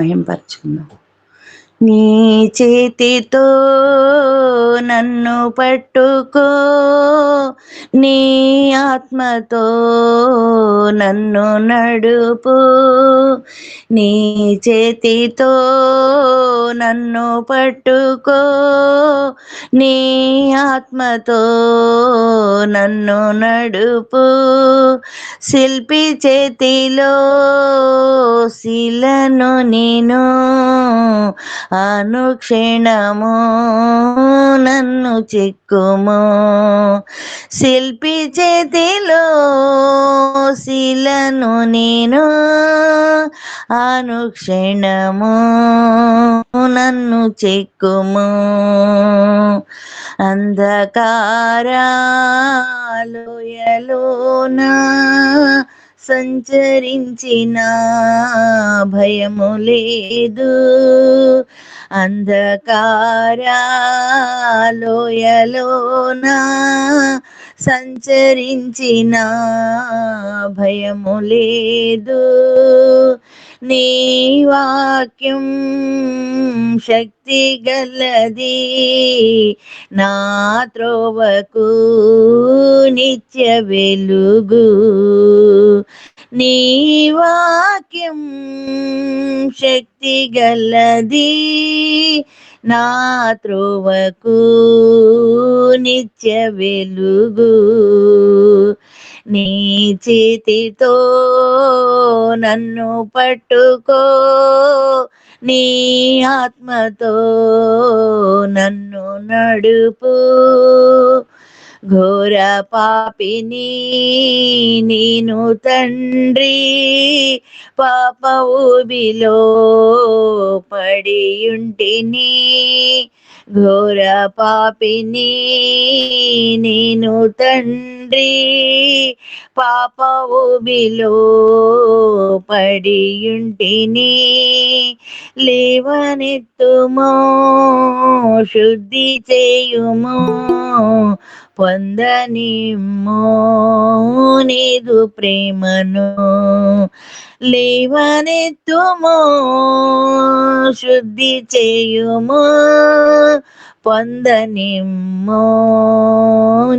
మహింపరచుకుందాం. నీ చేతితో నన్ను పట్టుకో, నీ ఆత్మతో నన్ను నడుపు. నీ చేతితో నన్ను పట్టుకో, నీ ఆత్మతో నన్ను నడుపు. శిల్పి చేతిలో శిలను నేను, అనుక్షణము నన్ను చెక్కుము. శిల్పి చేతిలో శిలను నేను, అనుక్షణము నన్ను చెక్కుము. అంధకారాలోయలోన సంచరించిన భయము లేదు, అంధకారాలోయలోన సంచరించిన భయము లేదు. నీ వాక్యం శక్తి గలది, నా త్రోవకు నిత్య వెలుగు. నీ వాక్యం శక్తి గలది, నా త్రోవకు నిత్య వెలుగు. నీ చేతితో నన్ను పట్టుకో, నీ ఆత్మతో నన్ను నడుపు. ఘోర పాపిని నేను తండ్రి, పాప ఊబిలో పడియుంటిని. ఘోర పాపిని నేను తండ్రి, పాప ఊబిలో పడియుంటిని. లేవనెత్తుమో, శుద్ధి చేయుమో, పొందనిమ్మో నీదు ప్రేమను. లేవనెత్తుమో, శుద్ధి చేయుమో, పొందనిమ్మో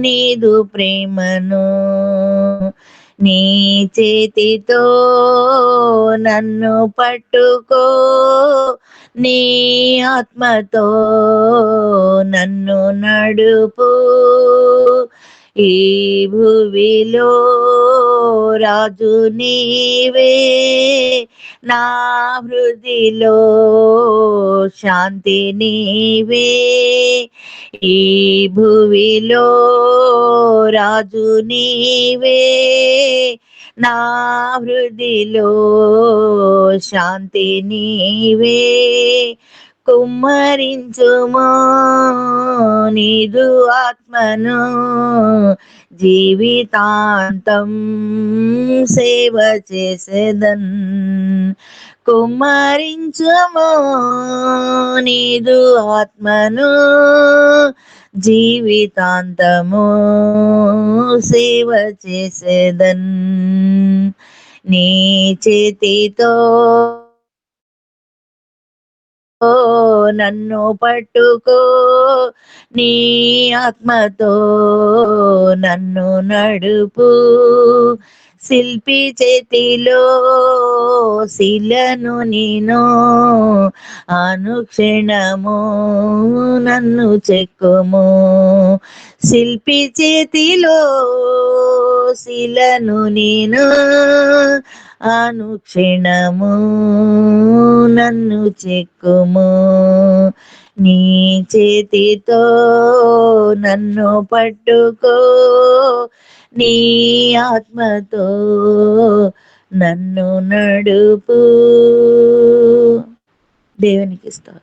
నీదు ప్రేమను. నీ చేతితో నన్ను పట్టుకో, నీ ఆత్మతో నన్ను నడుపు. ఈ భువిలో రాజు నీవే, నా హృదిలో శాంతి నీవే. ఈ భువిలో రాజు నీవే, నా హృదిలో శాంతి నీవే. కుమ్మరించుమో నీదు ఆత్మను, జీవితాంతం సేవ చేసేదన్. కుమ్మరించుమో నీదు ఆత్మను, జీవితాంతము సేవ చేసేదన్. నీ చేతితో నన్ను పట్టుకో, నీ ఆత్మతో నన్ను నడుపు. శిల్పి చేతిలో శిలను నేను, అనుక్షణము నన్ను చెక్కుము. శిల్పి చేతిలో శిలను నేను, అనుక్షణము నన్ను చెక్కుము. నీ చేతితో నన్ను పట్టుకో, నీ ఆత్మతో నన్ను నడుపు. దేవునికి స్తోత్రం.